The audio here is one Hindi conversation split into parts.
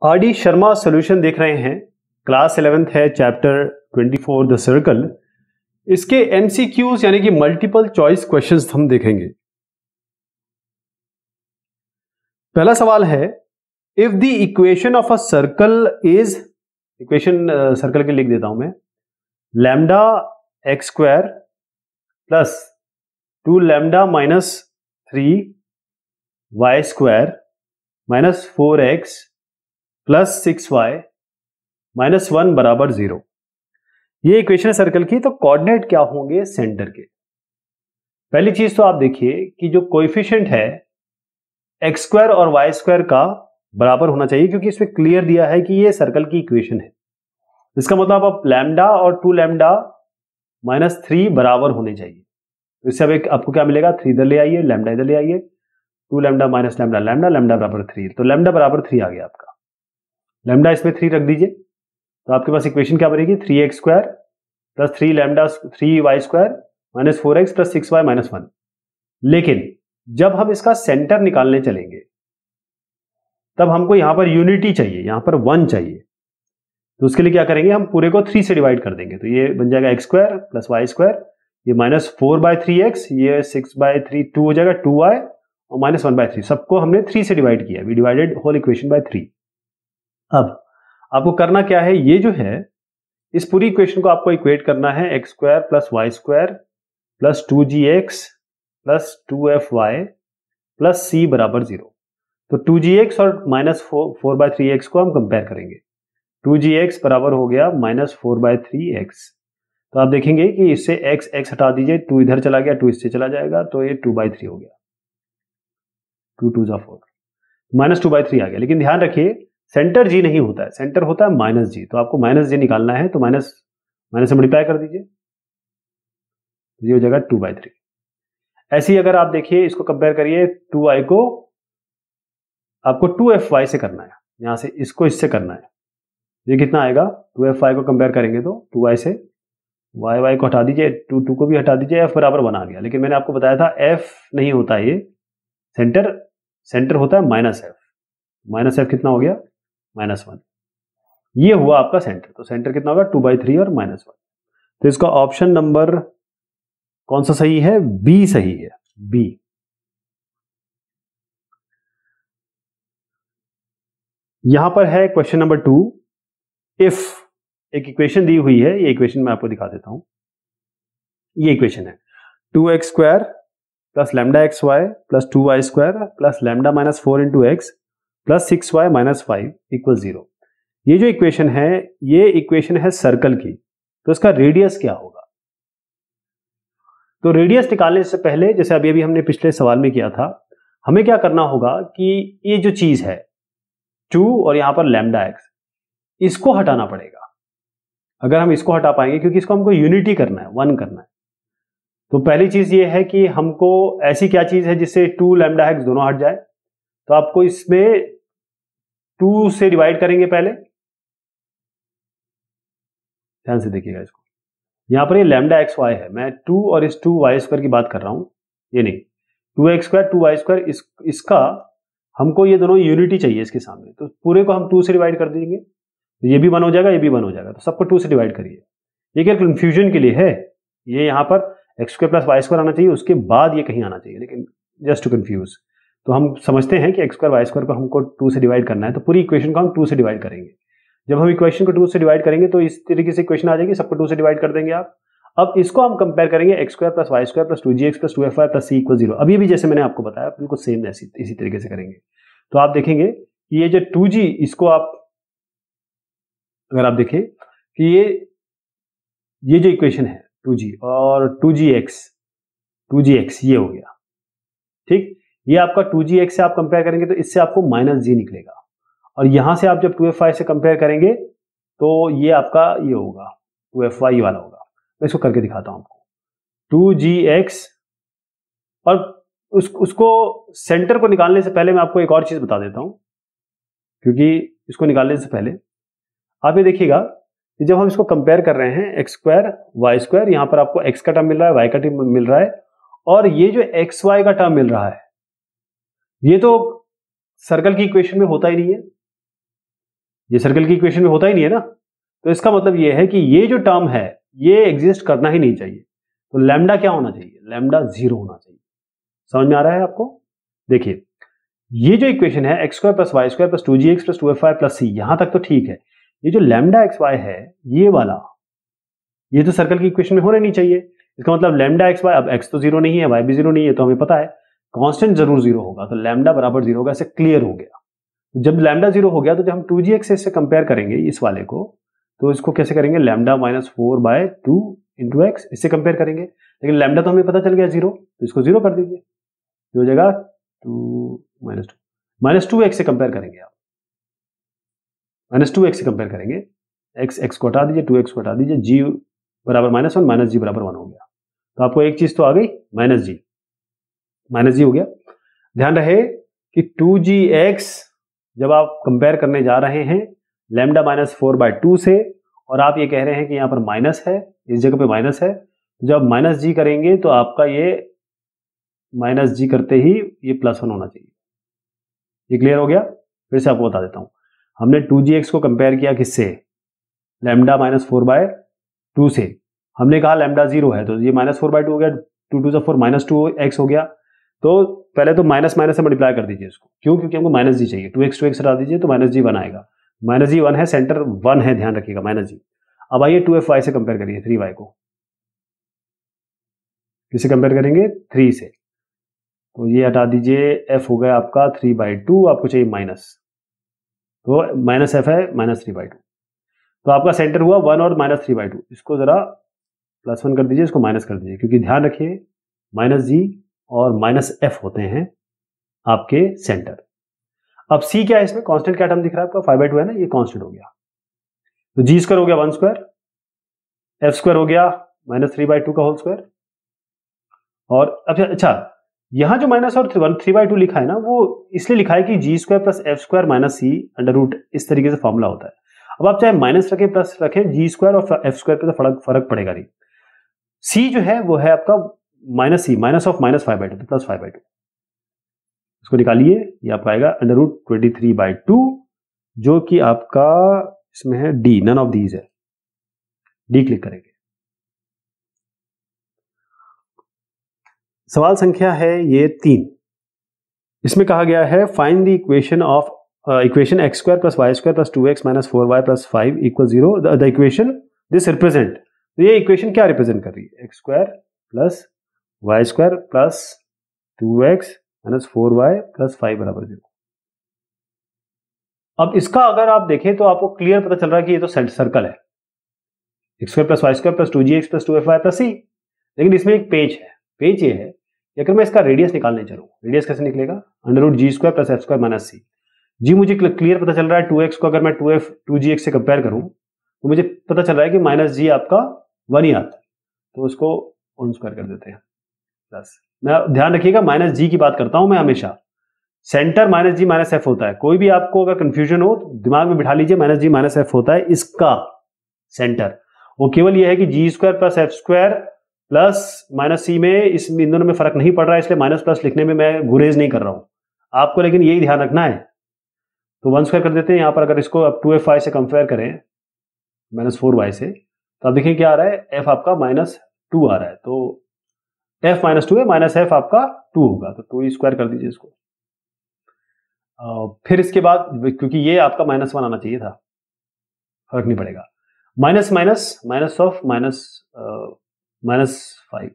आर.डी. शर्मा सॉल्यूशन देख रहे हैं। क्लास 11th है, चैप्टर 24 द सर्कल। इसके एमसीक्यूज यानी कि मल्टीपल चॉइस क्वेश्चंस हम देखेंगे। पहला सवाल है, if the equation of a circle is, equation circle के लिख देता हूं मैं, lambda x square plus 2 lambda minus 3 y square minus 4x plus 6y minus 1 बराबर 0। ये इक्वेशन है सर्कल की। तो कोऑर्डिनेट क्या होंगे सेंटर के? पहली चीज तो आप देखिए कि जो कोएफिशिएंट है एक्स स्क्वायर और वाई स्क्वायर का बराबर होना चाहिए, क्योंकि इसमें क्लियर दिया है कि ये सर्कल की इक्वेशन है। इसका मतलब आप लैम्डा और 2 लैम्डा माइनस 3 बराबर होने चाहिए। तो इससे अब एक आपको क्या मिलेगा, 3 इधर ले आइए, लैम्डा इधर ले आइए, 2 lambda minus lambda lambda, lambda बराबर 3। तो लैम्डा बराबर 3 आ गया आपका। लैम्डा इसमें 3 रख दीजिए, तो आपके पास इक्वेशन क्या बनेगी, 3x square plus 3 lambda 3y square minus 4x plus 6y minus 1। लेकिन जब हम इसका सेंटर निकालने चलेंगे तब हमको यहां पर यूनिटी चाहिए, यहां पर 1 चाहिए। तो उसके लिए क्या करेंगे, हम पूरे को 3 से डिवाइड कर देंगे। तो ये बन जाएगा x square plus Y square, ये माइनस 4/3x, ये 6/3 2 हो जाएगा 2y और माइनस 1/3। सबको हमने 3 से डिवाइड किया, we divided whole equation by 3। अब आपको करना क्या है, ये जो है इस पूरी इक्वेशन को आपको इक्वेट करना है x square plus Y square plus 2gx plus 2fy plus c बराबर 0। तो 2gx और माइनस 4/3x को हम कंपेयर करेंगे। 2gx बराबर हो गया माइनस 4/3x। तो आप देखेंगे कि इससे x हटा दीजिए, 2 इधर चला गया, 2 इससे चला जाएगा, तो ये 2/3 हो गया, 2 2 जा 4, माइनस 2/3 आ गया। लेकिन ध्यान रखिए सेंटर जी नहीं होता है, सेंटर होता है माइनस जी। तो आपको माइनस जी निकालना है, तो माइनस माइनस से मल्टीप्लाई कर दीजिए, ये हो जाएगा 2/3। ऐसे ही अगर आप देखिए इसको कंपेयर करिए, 2y को आपको 2fy से करना है, यहां से इसको इससे करना है। ये कितना आएगा, 2fy को कंपेयर करेंगे तो 2y से, y को हटा दीजिए, 2 को भी हटा दीजिए, f बराबर 1 आ गया। लेकिन मैंने आपको बताया था f नहीं होता, ये सेंटर होता है माइनस f। माइनस f कितना हो गया, माइनस 1। ये हुआ आपका सेंटर। तो सेंटर कितना होगा, 2/3 और माइनस 1। तो इसका ऑप्शन नंबर कौन सा सही है, बी सही है, बी। यहां पर है क्वेश्चन नंबर 2। इफ एक इक्वेशन दी हुई है, ये इक्वेशन मैं आपको दिखा देता हूं। ये इक्वेशन है 2x square plus lambda x y plus 2y square plus lambda minus 4 into x plus 6y minus 5 equal 0। ये जो इक्वेशन है, ये इक्वेशन है सर्कल की। तो इसका रेडियस क्या होगा? तो रेडियस निकालने से पहले, जैसे अभी हमने पिछले सवाल में किया था, हमें क्या करना होगा कि ये जो चीज है 2 और यहां पर लैम्डा एक्स, इसको हटाना पड़ेगा। अगर हम इसको हटा पाएंगे, क्योंकि इसको हमको यूनिटी करना है, 1 करना है। तो पहली चीज ये है कि हमको ऐसी क्या चीज है जिससे 2 लैम्डा एक्स दोनों हट जाए। तो आपको इसमें 2 से डिवाइड करेंगे पहले, ध्यान से देखिएगा इसको। यहां पर ये लैम्डा एक्स वाई है, मैं 2 और इस 2y स्क्वायर की बात कर रहा हूं, ये नहीं। 2x स्क्वायर 2y स्क्वायर, इसका हमको ये दोनों यूनिटी चाहिए इसके सामने। तो पूरे को हम 2 से डिवाइड कर देंगे, तो ये भी 1 हो जाएगा, ये भी 1 हो जाएगा। तो सबको 2 से डिवाइड करिए। ये क्या कंफ्यूजन के लिए है, ये यहां पर x square plus Y square आना चाहिए, उसके बाद ये कहीं आना चाहिए, लेकिन जस्ट टू कंफ्यूज। तो हम समझते हैं कि एक्स स्क्वायर वाई स्क्वायर को हमको 2 से डिवाइड करना है, तो पूरी इक्वेशन को हम 2 से डिवाइड करेंगे। जब हम इक्वेशन को 2 से डिवाइड करेंगे तो इस तरीके से इक्वेशन आ जाएगी, सबको 2 से डिवाइड कर देंगे आप। अब इसको हम कंपेयर करेंगे x square plus Y square plus 2gx plus 2fy plus c equal 0। अभी भी जैसे मैंने आपको बताया बिल्कुल सेम इसी तरीके से करेंगे। तो आप देखेंगे कि ये जो 2g, इसको आप अगर आप देखें कि ये जो इक्वेशन है 2g और 2gx ये हो गया, ठीक। ये आपका 2gx से आप कंपेयर करेंगे तो इससे आपको माइनस जी निकलेगा, और यहां से आप जब 2fy से कंपेयर करेंगे तो ये आपका ये होगा 2fy वाला होगा। मैं इसको करके दिखाता हूं आपको। 2gx, और उसको सेंटर को निकालने से पहले मैं आपको एक और चीज बता देता हूं, क्योंकि इसको निकालने से पहले आप ये देखिएगा कि जब हम इसको कंपेयर कर रहे हैं एक्स स्क्वायर वाई स्क्वायर, यहां पर आपको एक्स का टर्म मिल रहा है, वाई का टर्म मिल रहा है, और ये जो एक्स वाई का टर्म मिल रहा है, ये तो सर्कल की इक्वेशन में होता ही नहीं है। ये सर्कल की इक्वेशन में होता ही नहीं है ना, तो इसका मतलब ये है कि ये जो टर्म है ये एग्जिस्ट करना ही नहीं चाहिए। तो लैम्डा क्या होना चाहिए? लैम्डा 0 होना चाहिए। समझ में आ रहा है आपको? देखिए ये जो इक्वेशन है x square plus Y square plus 2gx plus 2fy plus C, यहां तक तो ठीक है। ये जो लैम्डा एक्स वाई है ये वाला, ये तो सर्कल की इक्वेशन में होना नहीं चाहिए। इसका मतलब लैम्डा एक्स वाई, अब एक्स तो 0 नहीं है, वाई भी 0 नहीं है, तो हमें पता है कांस्टेंट जरूर 0 होगा, तो लैम्डा बराबर 0 होगा। ऐसे क्लियर हो गया। जब लैम्डा 0 हो गया तो जब हम 2gx से इससे कंपेयर करेंगे इस वाले को, तो इसको कैसे करेंगे? लैम्डा माइनस 4/2 इंटू एक्स, इससे कंपेयर करेंगे। लेकिन लैम्डा तो हमें पता चल गया 0, तो इसको 0 कर दीजिए, तो हो जाएगा 2 माइनस 2 एक्स से कंपेयर करेंगे आप, माइनस 2 एक्स से कंपेयर करेंगे। एक्स को हटा दीजिए, 2x को हटा दीजिए, जी बराबर -1 माइनस जी बराबर 1 हो गया। तो आपको एक चीज तो आ गई, माइनस जी हो गया। ध्यान रहे कि 2gx जब आप कंपेयर करने जा रहे हैं लैम्डा माइनस 4/2 से, और आप ये कह रहे हैं कि यहां पर माइनस है, इस जगह पे माइनस है, तो जब माइनस जी करेंगे तो आपका ये माइनस जी करते ही ये +1 होना चाहिए। ये क्लियर हो गया? फिर से आपको बता देता हूं। हमने 2gx को कंपेयर किया किससे? लैम्डा माइनस 4/2 से। हमने कहा लैम्डा 0 है, तो ये -4/2 हो गया, 2 2 4 -2x हो गया। तो पहले तो माइनस माइनस से मल्टीप्लाई कर दीजिए इसको, क्यों? क्योंकि हमको माइनस जी चाहिए। 2x हटा दीजिए तो माइनस जी 1 आएगा। माइनस जी 1 है, सेंटर 1 है, ध्यान रखिएगा, माइनस जी। अब आइए 2fy से कंपेयर करिए, 3y को किससे कंपेयर करेंगे? 3 से। तो ये हटा दीजिए, f हो गया आपका 3/2, आपको चाहिए माइनस, तो माइनस f है -3/2। तो आपका सेंटर हुआ 1 और -3/2। इसको जरा +1 कर दीजिए, इसको माइनस कर दीजिए, क्योंकि ध्यान रखिए माइनस जी और माइनस एफ होते हैं आपके सेंटर। अब सी क्या है इसमें? कांस्टेंट क्या टर्म दिख रहा है आपका? 5/2 है ना, ये कांस्टेंट हो गया। तो जी स्क्वायर हो गया 1 स्क्वायर, एफ स्क्वायर हो गया -3/2 का होल स्क्वायर। और अच्छा, यहां जो माइनस और 3/2 लिखा है ना, वो इसलिए लिखा है कि G square plus F square minus C under root, इस तरीके से फॉर्मूला होता है। अब आप चाहे माइनस रखें प्लस रखें, जी स्क्वायर और एफ स्क्वायर पे तो फर्क पड़ेगा नहीं। सी जो है वो है आपका -c, माइनस ऑफ -5/2 तो +5/2। इसको निकालिए, ये आपका आएगा √23/2, जो कि आपका इसमें है डी, नन ऑफ दीज है, डी क्लिक करेंगे। सवाल संख्या है ये 3। इसमें कहा गया है find the equation of equation x square plus Y square plus 2x minus 4y plus 5 equal 0। The equation this represent, तो ये इक्वेशन क्या रिप्रेजेंट कर रही है? x square plus Y square plus 2x minus 4y plus 5 बराबर 0। अब इसका अगर आप देखें तो आपको क्लियर पता चल रहा है कि ये तो सर्कल है, x square plus Y square plus 2gx plus 2fy plus c। लेकिन इसमें एक पेज है। पेज ये है कि अगर मैं इसका रेडियस निकालने चलूं, रेडियस कैसे निकलेगा? √g² plus f square minus C. जी मुझे क्लियर पता चल रहा है, 2x को अगर मैं 2gx से कंपेयर करूं तो मुझे पता चल रहा है कि माइनस जी आपका 1 ही आता है, तो उसको 1 स्क्वायर कर देते हैं प्लस। मैं ध्यान रखिएगा माइनस जी की बात करता हूं मैं हमेशा, सेंटर माइनस जी माइनस एफ होता है। कोई भी आपको अगर कंफ्यूजन हो तो दिमाग में बिठा लीजिए, माइनस जी माइनस एफ होता है इसका सेंटर। वो केवल ये है कि G square plus F square plus minus C में, इन दोनों में फर्क नहीं पड़ रहा है, इसलिए माइनस प्लस लिखने में मैं गुरेज नहीं कर रहा हूं आपको, लेकिन यही ध्यान रखना है। तो 1 स्क्वायर कर देते हैं यहां पर। अगर इसको अब 2fy से कंपेयर करें -4y से, तो आप देखिए क्या आ रहा है, f आपका -2 आ रहा है, तो f -2 है, माइनस एफ आपका 2 होगा, तो 2 स्क्वायर कर दीजिए इसको। फिर इसके बाद, क्योंकि ये आपका -1 आना चाहिए था, फर्क नहीं पड़ेगा, माइनस माइनस माइनस ऑफ -5,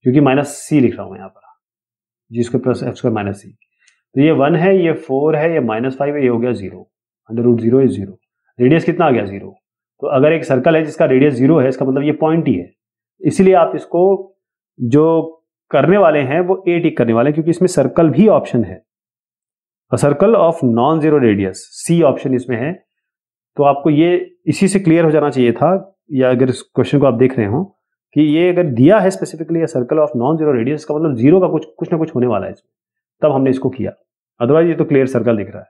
क्योंकि -c लिख रहा हूं यहां पर, G square plus F square minus C. तो ये 1 है, ये 4 है, ये -5 है, ये हो गया 0, √0 इज 0। रेडियस कितना आ गया? 0। तो अगर एक सर्कल है जिसका रेडियस 0 है, इसका मतलब ये पॉइंट ही है। इसीलिए आप इसको जो करने वाले हैं वो ए टिक करने वाले हैं, क्योंकि इसमें सर्कल भी ऑप्शन है, circle of non zero radius, c option इसमें है। तो आपको ये इसी से क्लियर हो जाना चाहिए था, या अगर इस क्वेश्चन को आप देख रहे हो कि ये अगर दिया है specifically circle of non zero radius, का मतलब जीरो का कुछ ना कुछ होने वाला है इसमें, तब हमने इसको किया, अदरवाइज ये तो क्लियर सर्कल दिख रहा है।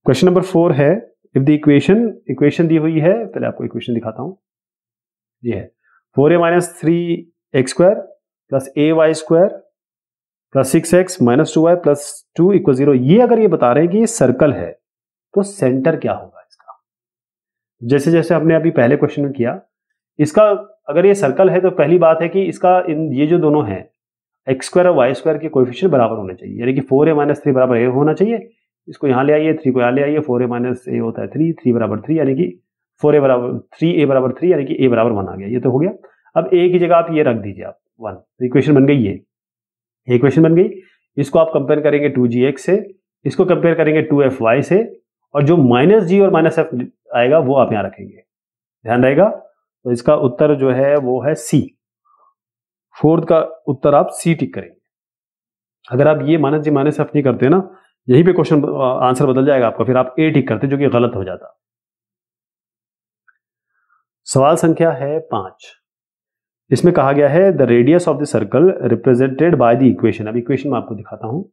क्वेश्चन नंबर 4 है, इफ द इक्वेशन दी हुई है, पहले आपको इक्वेशन दिखाता हूं, ये है 4a - 3x² plus ay² plus 6x minus 2y plus 2 equal 0। ये अगर ये बता रहे हैं कि ये सर्कल है तो सेंटर क्या होगा इसका? जैसे जैसे हमने अभी पहले क्वेश्चन में किया, इसका अगर ये सर्कल है तो पहली बात है कि इसका ये जो दोनों हैं एक्स स्क्वायर और वाई स्क्वायर के कोएफिशिएंट बराबर होने चाहिए, यानी कि 4a माइनस 3 बराबर a होना चाहिए। इसको यहाँ ले आइए, 3 को यहाँ ले आइए, 4a माइनस a होता है 3, 3 बराबर 3 यानी कि 4a बराबर 3a बराबर 3 यानी कि a बराबर 1 आ गया। ये तो हो गया। अब a की जगह आप ये रख दीजिए आप 1, तो इक्वेशन बन गई। ये इक्वेशन बन गई। इसको आप कंपेयर करेंगे 2gx से, इसको कंपेयर करेंगे 2fy से, और जो माइनस g और माइनस f आएगा वो आप यहाँ रखेंगे, ध्यान रहेगा। तो इसका उत्तर जो है वो है सी। फोर्थ का उत्तर आप सी टिक करेंगे। अगर आप ये माइनस जी माइनस एफ नहीं करते ना, यहीं पे क्वेश्चन आंसर बदल जाएगा आपका, फिर आप ए टिक करते जो कि गलत हो जाता। सवाल संख्या है 5। इसमें कहा गया है the radius of the circle represented by the equation. अब इक्वेशन मैं आपको दिखाता हूं।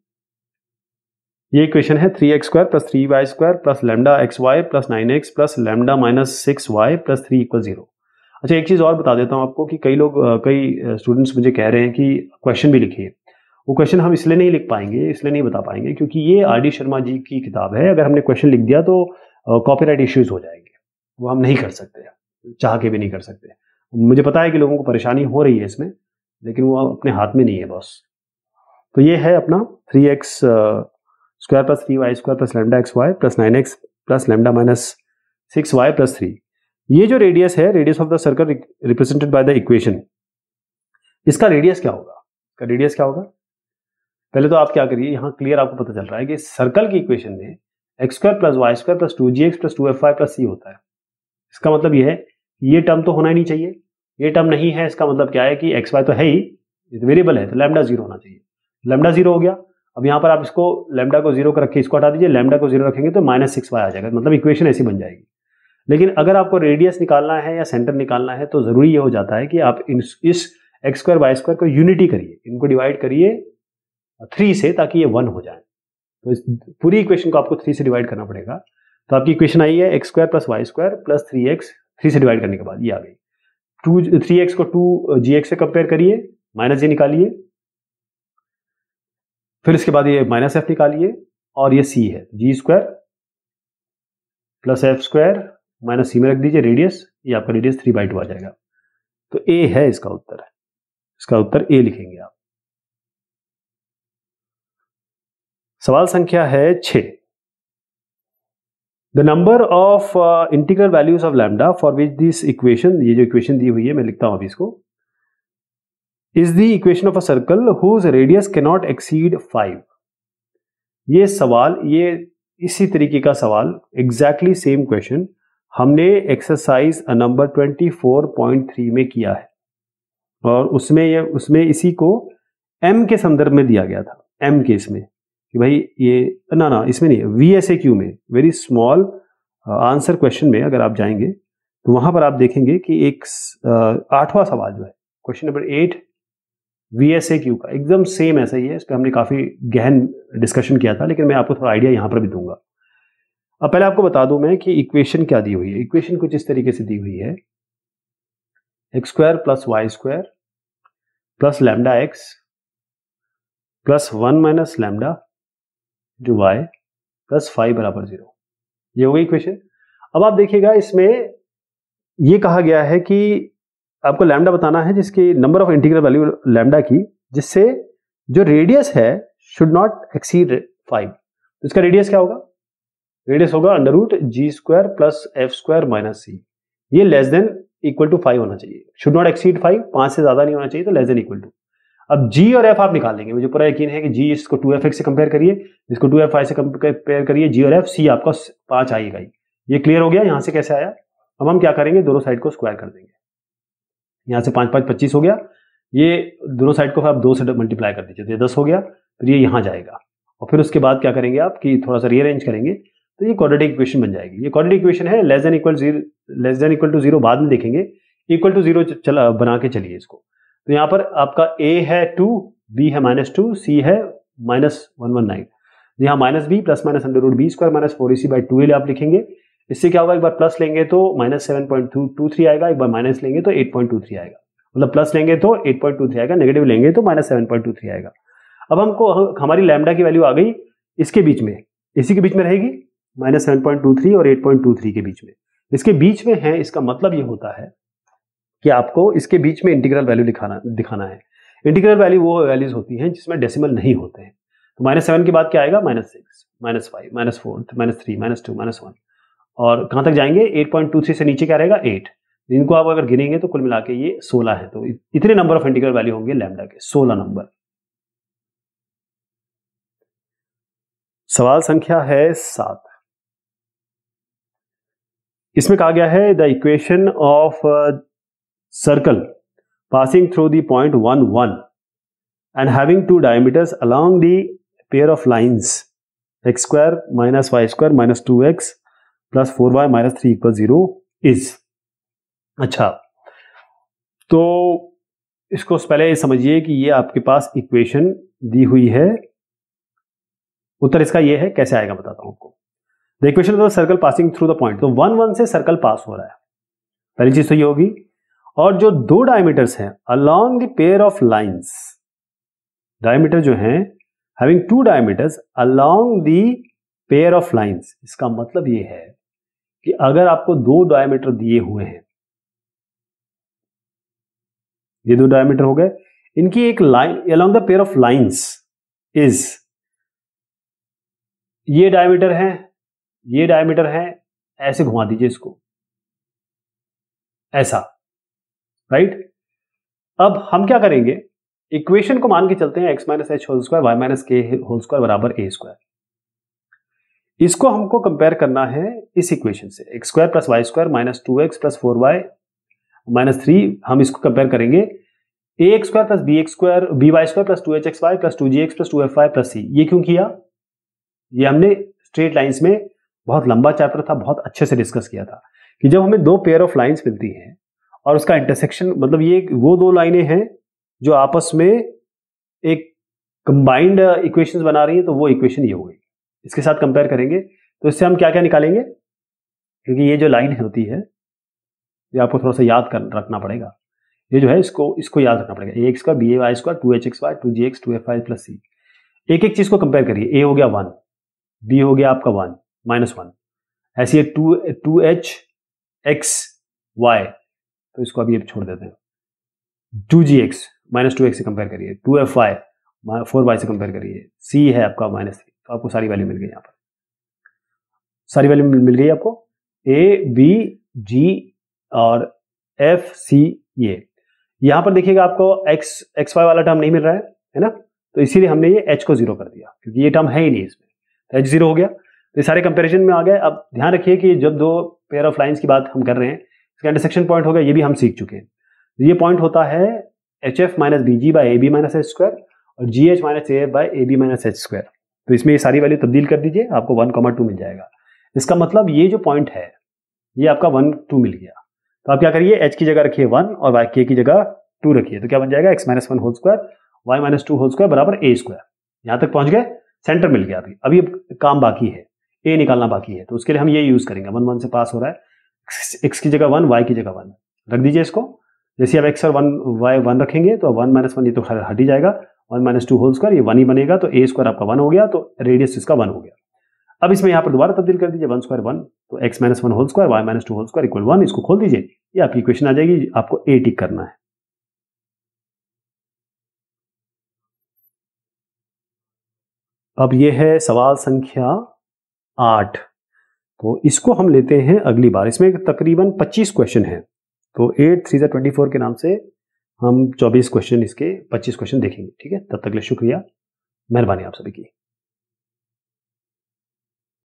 ये इक्वेशन है 3x square plus 3y square plus lambda xy plus 9x plus lambda minus 6y plus 3 equal 0। अच्छा, एक चीज और बता देता हूं आपको कि कई स्टूडेंट्स मुझे कह रहे हैं कि क्वेश्चन भी लिखिए। वो क्वेश्चन हम इसलिए नहीं लिख पाएंगे, इसलिए नहीं बता पाएंगे क्योंकि ये आर.डी. शर्मा जी की किताब है। अगर हमने क्वेश्चन लिख दिया तो कॉपीराइट इश्यूज हो जाएंगे, वो हम नहीं कर सकते, चाह के भी नहीं कर सकते। मुझे पता है कि लोगों को परेशानी हो रही है इसमें, लेकिन वो अपने हाथ में नहीं है बॉस। तो ये है अपना 3x square plus 3y square plus lambda xy plus 9x plus lambda minus 6y plus 3। ये जो रेडियस है, radius of the circle represented by the equation, इसका रेडियस क्या होगा? इसका रेडियस क्या होगा? पहले तो आप क्या करिए, यहां क्लियर आपको पता चल रहा है कि सर्कल की इक्वेशन में x square plus Y square plus 2gx plus 2fy plus c होता है। इसका मतलब ये है कि ये टर्म तो होना ही नहीं चाहिए। ये टर्म नहीं है, इसका मतलब क्या है कि एक्स वाई तो है ही, वेरिएबल है, तो लैम्डा 0 होना चाहिए। लैम्डा 0 हो गया। अब यहाँ पर आप इसको लैम्डा को 0 कर रखे, इसको हटा दीजिए, लैम्डा को 0 रखेंगे तो माइनस 6y आ जाएगा, मतलब इक्वेशन ऐसी बन जाएगी। लेकिन अगर आपको रेडियस निकालना है या सेंटर निकालना है तो जरूरी ये हो जाता है कि आप इस एक्स स्क्वायर वाई स्क्वायर को यूनिटी करिए, इनको डिवाइड करिए 3 से, ताकि ये 1 हो जाए। तो इस पूरी इक्वेशन को आपको 3 से डिवाइड करना पड़ेगा। तो आपकी इक्वेशन आई है x square plus Y square plus 3x, 3 से डिवाइड करने के बाद ये आ गई। 3x को 2gx से कंपेयर करिए, माइनस जी निकालिए, फिर इसके बाद ये माइनस एफ निकालिए, और ये c है, G square plus F square minus C में रख दीजिए रेडियस, ये आपका रेडियस 3/2 आ जाएगा। तो ए है इसका उत्तर, है इसका उत्तर ए लिखेंगे आप। सवाल संख्या है 6। The number of integral values of lambda for which this equation, ये जो इक्वेशन दी हुई है मैं लिखता हूं अभी इसको, is the equation of a circle whose radius can not exceed 5। ये सवाल, ये इसी तरीके का सवाल, एग्जैक्टली सेम क्वेश्चन हमने एक्सरसाइज नंबर 24.3 में किया है, और उसमें इसी को m के संदर्भ में दिया गया था। m के इसमें कि भाई ये ना इसमें नहीं, VSAQ में वेरी स्मॉल आंसर क्वेश्चन में अगर आप जाएंगे तो वहां पर आप देखेंगे कि एक 8वां सवाल जो है क्वेश्चन नंबर 8 VSAQ का एकदम सेम ऐसा ही है। इस पर हमने काफी गहन डिस्कशन किया था, लेकिन मैं आपको थोड़ा आइडिया यहां पर भी दूंगा। अब पहले आपको बता दूं मैं कि इक्वेशन क्या दी हुई है। इक्वेशन कुछ इस तरीके से दी हुई है, x square plus Y square plus lambda x plus 1 minus lambda जो वाई प्लस 5 बराबर 0। ये हो गई इक्वेशन। अब आप देखिएगा इसमें ये कहा गया है कि आपको लैम्डा बताना है जिसकी number of integral value lambda की, जिससे जो रेडियस है शुड नॉट एक्सीड 5। तो इसका रेडियस क्या होगा? रेडियस होगा under root G square plus F square minus C. ये लेस देन इक्वल टू 5 होना चाहिए, शुड नॉट एक्सीड 5, 5 से ज्यादा नहीं होना चाहिए, तो लेस देन इक्वल टू। अब g और f आप निकाल लेंगे, मुझे पूरा यकीन है कि g इसको 2fx से कंपेयर करिए, इसको 2fi से कंपेयर करिए, g और f, c आपका 5 आएगा ही। ये क्लियर हो गया यहां से कैसे आया। अब हम क्या करेंगे, दोनों साइड को स्क्वायर कर देंगे। यहां से 5 5 25 हो गया, ये दोनों साइड को आप 2 से मल्टीप्लाई कर दीजिए तो ये 10 हो गया, फिर ये यहां जाएगा, और फिर उसके बाद क्या करेंगे आप कि थोड़ा सा रीअरेंज करेंगे तो ये क्वाड्रेटिक इक्वेशन बन जाएगी। ये क्वाड्रेटिक इक्वेशन है, लेस देन इक्वल टू 0 बाद में देखेंगे, इक्वल टू 0 बना के चलिए इसको। तो यहाँ पर आपका a है 2, b है -2, c है -119। यहाँ minus b plus minus under root b square minus 4ac/2a आप लिखेंगे। इससे क्या होगा, एक बार प्लस लेंगे तो -7.23 आएगा, एक बार माइनस लेंगे तो 8.23 आएगा, मतलब प्लस लेंगे तो 8.23 आएगा, नेगेटिव लेंगे तो -7.23 आएगा। अब हमको हमारी लैम्डा की वैल्यू आ गई इसके बीच में, इसी के बीच में रहेगी -7.23 और 8.23 के बीच में, इसके बीच में है। इसका मतलब ये होता है कि आपको इसके बीच में इंटीग्रल वैल्यू दिखाना है। इंटीग्रल वैल्यू वो वैल्यूज होती हैं जिसमें डेसिमल नहीं होते हैं। तो -7 के बाद क्या आएगा, -6, -5, -4, -3, -2, -1, और कहां तक जाएंगे, 8.23 से नीचे क्या रहेगा, 8। इनको आप अगर गिनेंगे तो कुल मिला के ये 16 है। तो इतने नंबर ऑफ इंटीग्रल वैल्यू होंगे लैम्डा के, 16 नंबर। सवाल संख्या है 7। इसमें कहा गया है the equation of circle passing through the point 1, 1 and having two diameters along the pair of lines x square minus y square minus 2x plus 4y minus 3 equals 0 is। अच्छा, तो इसको पहले समझिए कि ये आपके पास इक्वेशन दी हुई है। उत्तर इसका ये है, कैसे आएगा बताता हूं आपको। The equation of the circle passing through the point, तो 1, 1 से सर्कल पास हो रहा है, पहली चीज तो ये होगी। और जो दो डायमीटर्स हैं along the pair of lines, diameter जो हैं having two diameters along the pair of lines, इसका मतलब ये है कि अगर आपको दो डायमीटर दिए हुए हैं, ये दो डायमीटर हो गए, इनकी एक line along the pair of lines is, ये डायमीटर है, ये डायमीटर है, ऐसे घुमा दीजिए इसको, ऐसा, राइट। अब हम क्या करेंगे, इक्वेशन को मान के चलते हैं x minus h whole square y minus k whole square बराबर ए स्क्वायर। इसको हमको कंपेयर करना है इस इक्वेशन से, X square plus Y square minus 2x plus 4y minus 3, हम इसको कंपेयर करेंगे A X square plus B X square B Y square plus 2hxy plus 2gx plus 2fy plus c। ये क्यों किया, ये हमने स्ट्रेट लाइंस में बहुत लंबा चैप्टर था, बहुत अच्छे से डिस्कस किया था कि जब हमें दो पेयर ऑफ लाइंस मिलती हैं और उसका इंटरसेक्शन, मतलब ये वो दो लाइनें हैं जो आपस में एक कंबाइंड इक्वेशंस बना रही हैं, तो वो इक्वेशन ये हो गई। इसके साथ कंपेयर करेंगे तो इससे हम क्या क्या निकालेंगे, क्योंकि ये जो लाइन होती है ये आपको थोड़ा सा याद रखना पड़ेगा। ये जो है इसको याद रखना पड़ेगा, ए एक्स का B A Y square 2hxy 2gx 2fy plus c। एक एक चीज को कंपेयर करिए, ए हो गया 1, बी हो गया आपका 1 -1, ऐसी 2hxy, तो इसको अभी छोड़ देते हैं। 2gx -2x से कंपेयर करिए, 2fy 4y से कंपेयर करिए, c है आपका -3, तो आपको सारी वैल्यू मिल गई, यहाँ पर सारी वैल्यू मिल गई आपको, a b g और f c। ये यहाँ पर देखिएगा आपको x y वाला टर्म नहीं मिल रहा है ना, तो इसीलिए हमने ये h को 0 कर दिया, क्योंकि ये टर्म है ही नहीं इसमें, h 0 हो गया। तो ये सारे कंपेरिजन में आ गए। अब ध्यान रखिए कि जब दो पेयर ऑफ लाइंस की बात हम कर रहे हैं, इसका इंटरसेक्शन पॉइंट होगा, ये भी हम सीख चुके हैं। ये पॉइंट होता है HF minus BG by AB minus H square और GH minus AF by AB minus H square. तो इसमें ये सारी वैल्यू तब्दील कर दीजिए, आपको 1,2 मिल जाएगा। इसका मतलब ये जो पॉइंट है ये आपका 1, 2 मिल गया। तो आप क्या करिए, h की जगह रखिए 1 और y की जगह 2 रखिए, तो क्या बन जाएगा, x minus 1 whole square y minus 2 whole square बराबर a स्क्वायर। यहाँ तक पहुंच गए, सेंटर मिल गया। अभी काम बाकी है, a निकालना बाकी है, तो उसके लिए हम ये यूज करेंगे। 1, 1 से पास हो रहा है, x की जगह 1 y की जगह 1 रख दीजिए इसको। जैसे अब x और 1 y 1 रखेंगे तो 1 माइनस 1 ये तो हट ही जाएगा, 1 माइनस 2 होल स्क्वायर ये 1 ही बनेगा, तो a स्क्वायर आपका 1 हो गया, तो रेडियस इसका 1 हो गया। अब इसमें यहाँ पर दोबारा तब्दील कर दीजिए, 1 स्क्वायर 1, तो x minus 1 whole square y minus 2 whole square equal 1, इसको खोल दीजिए, ये आपकी इक्वेशन आ जाएगी। आपको a टिक करना है। अब ये है सवाल संख्या 8, तो इसको हम लेते हैं अगली बार। इसमें तकरीबन 25 क्वेश्चन हैं, तो 8 3 24 के नाम से हम 24 क्वेश्चन, इसके 25 क्वेश्चन देखेंगे। ठीक है, तब तक के लिए शुक्रिया, मेहरबानी आप सभी की।